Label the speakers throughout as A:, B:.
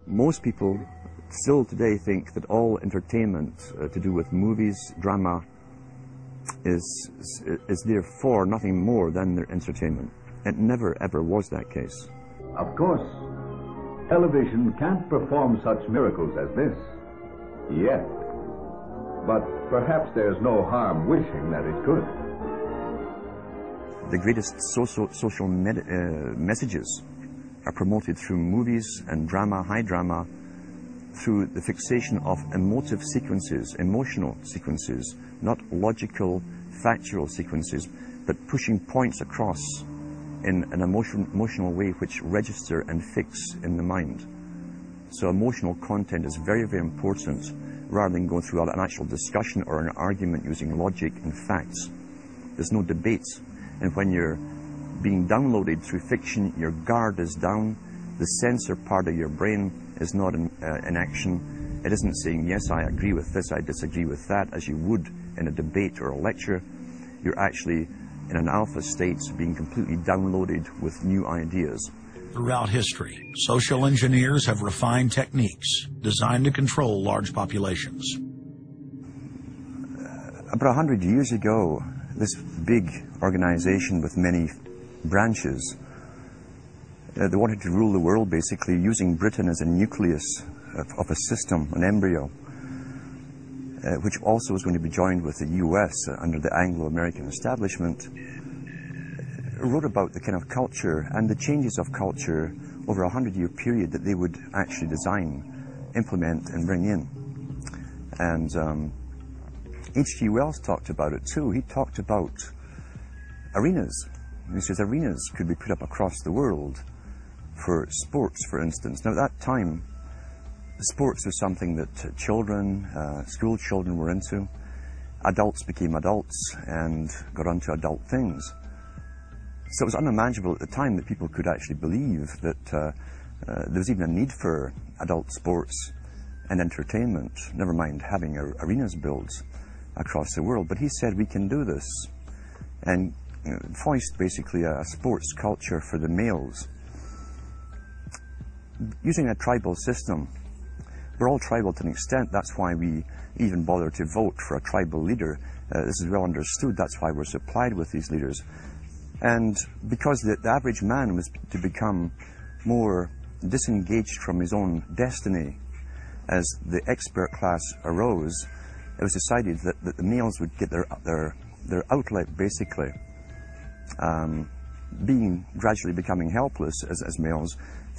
A: Most people still today think that all entertainment to do with movies, drama, is therefore nothing more than their entertainment. It never ever was that case.
B: Of course, television can't perform such miracles as this, yet. But perhaps there's no harm wishing that it could.
A: The greatest social messages are promoted through movies and drama, high drama, through the fixation of emotive sequences, emotional sequences, not logical, factual sequences, but pushing points across in an emotional way which register and fix in the mind. So emotional content is very, very important, rather than going through an actual discussion or an argument using logic and facts. There's no debate. And when you're being downloaded through fiction, your guard is down, the sensor part of your brain is not in action. It isn't saying, yes, I agree with this, I disagree with that, as you would in a debate or a lecture. You're actually in an alpha state, being completely downloaded with new ideas.
C: Throughout history, social engineers have refined techniques designed to control large populations.
A: About 100 years ago, this big organization with many branches, they wanted to rule the world basically using Britain as a nucleus of a system, an embryo, which also was going to be joined with the US under the Anglo-American establishment, wrote about the kind of culture and the changes of culture over a 100-year period that they would actually design, implement and bring in. And H.G. Wells talked about it too. He talked about arenas. He says arenas could be put up across the world for sports, for instance. Now at that time, sports was something that children, school children were into. Adults became adults and got onto adult things. So it was unimaginable at the time that people could actually believe that there was even a need for adult sports and entertainment, never mind having arenas built across the world. But he said we can do this, and foist basically a sports culture for the males. Using a tribal system, we're all tribal to an extent. That's why we even bother to vote for a tribal leader. This is well understood. That's why we're supplied with these leaders. And because the average man was to become more disengaged from his own destiny as the expert class arose, it was decided that the males would get their outlet basically, gradually becoming helpless as males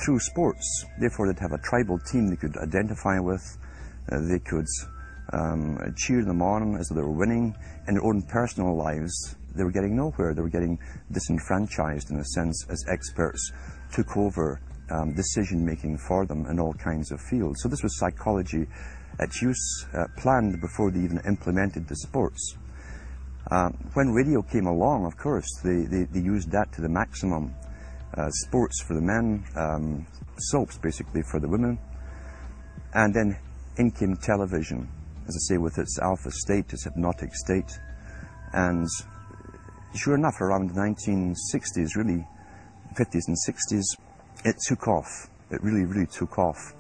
A: through sports. Therefore they'd have a tribal team they could identify with, they could cheer them on as they were winning. In their own personal lives, they were getting nowhere. They were getting disenfranchised in a sense as experts took over decision-making for them in all kinds of fields. So this was psychology at use, planned before they even implemented the sports. When radio came along, of course, they used that to the maximum. Sports for the men, soaps basically for the women, and then in came television, as I say, with its alpha state, its hypnotic state. And sure enough, around the 1960s, really, 50s and 60s, it took off. It really, really took off.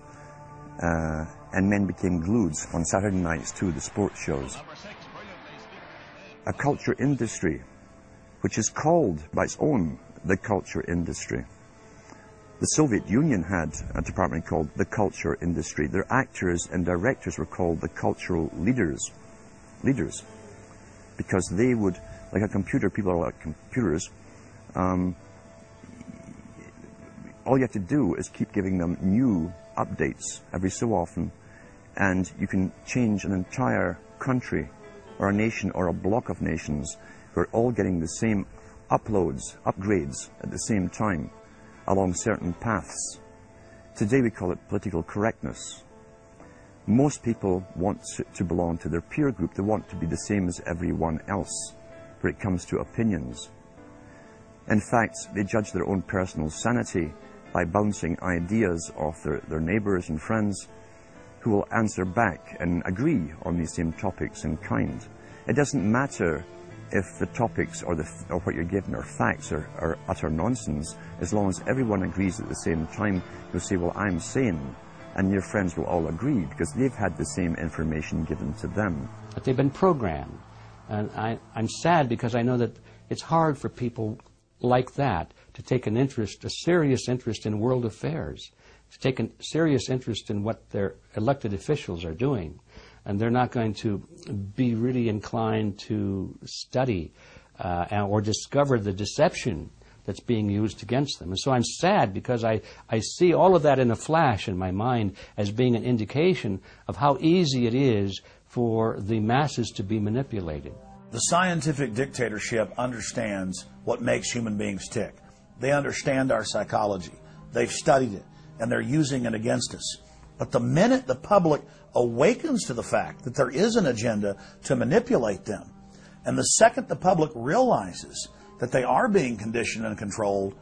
A: And men became glued on Saturday nights to the sports shows. A culture industry, which is called by its own the culture industry. The Soviet Union had a department called the culture industry. Their actors and directors were called the cultural leaders, because they would, like a computer, people are like computers, all you have to do is keep giving them new updates every so often, and you can change an entire country or a nation or a block of nations who are all getting the same upgrades at the same time along certain paths. Today we call it political correctness. Most people want to belong to their peer group. They want to be the same as everyone else when it comes to opinions. In fact, they judge their own personal sanity by bouncing ideas off their neighbors and friends who will answer back and agree on these same topics in kind. It doesn't matter if the topics or what you're given are facts or utter nonsense, as long as everyone agrees at the same time. You'll say, well, I'm sane, And your friends will all agree because they've had the same information given to them.
D: But they've been programmed. And I'm sad because I know that it's hard for people like that to take an interest, a serious interest in world affairs, to take a serious interest in what their elected officials are doing. And they're not going to be really inclined to study or discover the deception that's being used against them. And so I'm sad because I see all of that in a flash in my mind as being an indication of how easy it is for the masses to be manipulated.
C: The scientific dictatorship understands what makes human beings tick. They understand our psychology. They've studied it, and they're using it against us. But the minute the public awakens to the fact that there is an agenda to manipulate them, and the second the public realizes that they are being conditioned and controlled,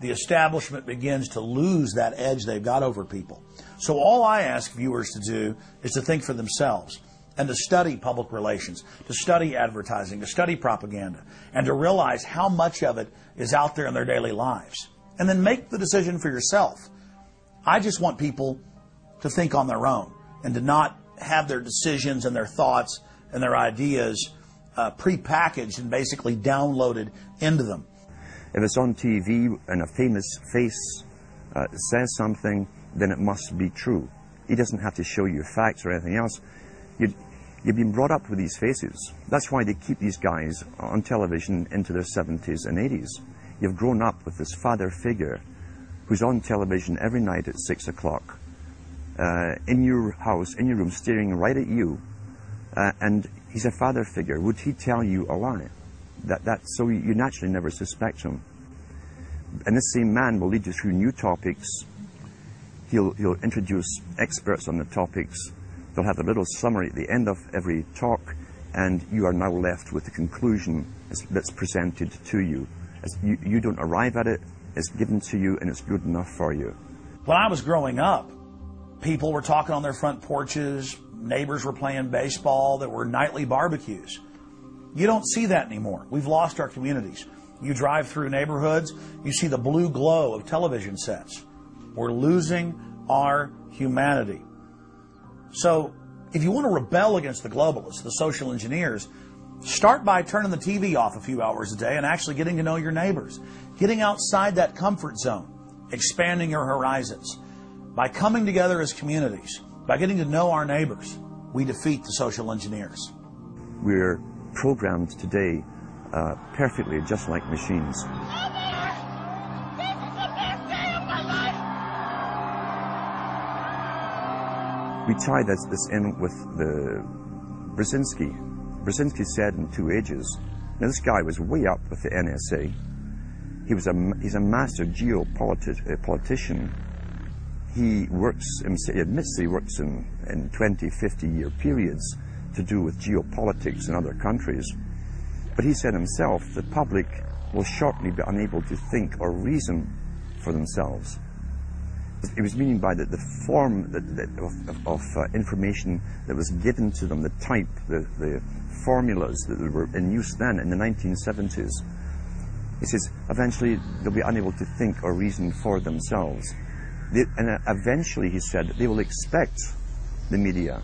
C: the establishment begins to lose that edge they've got over people. So all I ask viewers to do is to think for themselves and to study public relations, to study advertising, to study propaganda, and to realize how much of it is out there in their daily lives. And then make the decision for yourself. I just want people to think on their own and to not have their decisions and their thoughts and their ideas pre-packaged and basically downloaded into them.
A: If it's on TV and a famous face says something, then it must be true. He doesn't have to show you facts or anything else. You've been brought up with these faces. That's why they keep these guys on television into their 70s and 80s. You've grown up with this father figure who's on television every night at 6 o'clock, in your house, in your room, staring right at you, and he's a father figure. Would he tell you a lie? So you naturally never suspect him. And this same man will lead you through new topics. He'll introduce experts on the topics. They'll have a little summary at the end of every talk, and you are now left with the conclusion that's presented to you. You don't arrive at it, it's given to you, and it's good enough for you.
C: When I was growing up, people were talking on their front porches, neighbors were playing baseball, there were nightly barbecues. You don't see that anymore. We've lost our communities. You drive through neighborhoods, you see the blue glow of television sets. We're losing our humanity. So, if you want to rebel against the globalists, the social engineers, start by turning the TV off a few hours a day and actually getting to know your neighbors. Getting outside that comfort zone, expanding your horizons. By coming together as communities, by getting to know our neighbors, we defeat the social engineers.
A: We're programmed today perfectly, just like machines. We tie this in with the Presidency. Presidency said in 2 ages. Now this guy was way up with the NSA. He's a master geopolitician. He admits he works in 20, 50-year periods to do with geopolitics in other countries. But he said himself, the public will shortly be unable to think or reason for themselves. It was meaning by the form of information that was given to them, the type, the formulas that were in use then in the 1970s. He says, eventually they'll be unable to think or reason for themselves. And eventually, he said, they will expect the media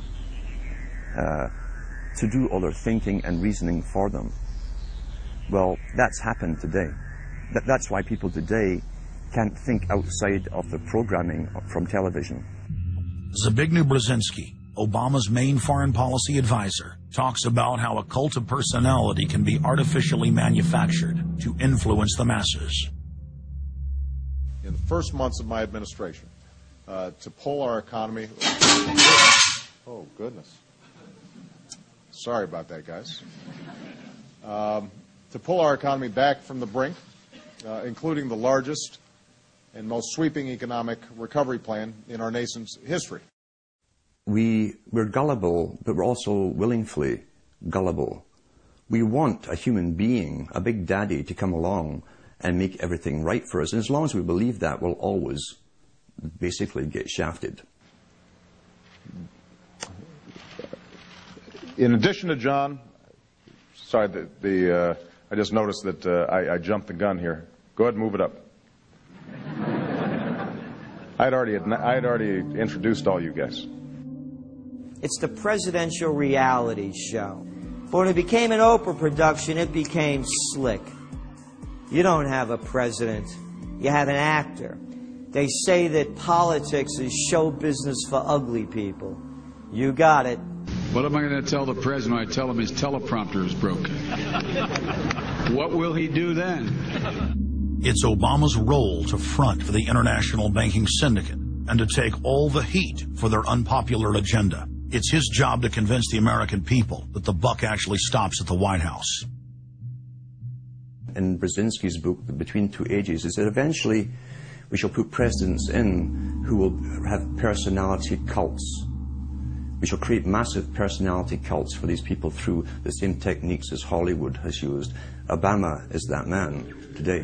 A: to do all their thinking and reasoning for them. Well, that's happened today. That's why people today can't think outside of the programming from television.
C: Zbigniew Brzezinski, Obama's main foreign policy advisor, talks about how a cult of personality can be artificially manufactured to influence the masses.
E: In the first months of my administration, to pull our economy... Oh, goodness. Sorry about that, guys. To pull our economy back from the brink, including the largest and most sweeping economic recovery plan in our nation's history.
A: We're gullible, but we're also willingly gullible. We want a human being, a big daddy, to come along and make everything right for us. And as long as we believe that, we'll always basically get shafted.
E: In addition to John, sorry, I just noticed that I jumped the gun here. Go ahead and move it up. I'd already introduced all you guys.
F: It's the presidential reality show. But when it became an Oprah production, it became slick. You don't have a president. You have an actor. They say that politics is show business for ugly people. You got it.
G: What am I going to tell the president when I tell him his teleprompter is broken? What will he do then?
C: It's Obama's role to front for the international banking syndicate and to take all the heat for their unpopular agenda. It's his job to convince the American people that the buck actually stops at the White House.
A: In Presidency's book, Between Two Ages, is that eventually we shall put presidents in who will have personality cults. We shall create massive personality cults for these people through the same techniques as Hollywood has used. Obama is that man today.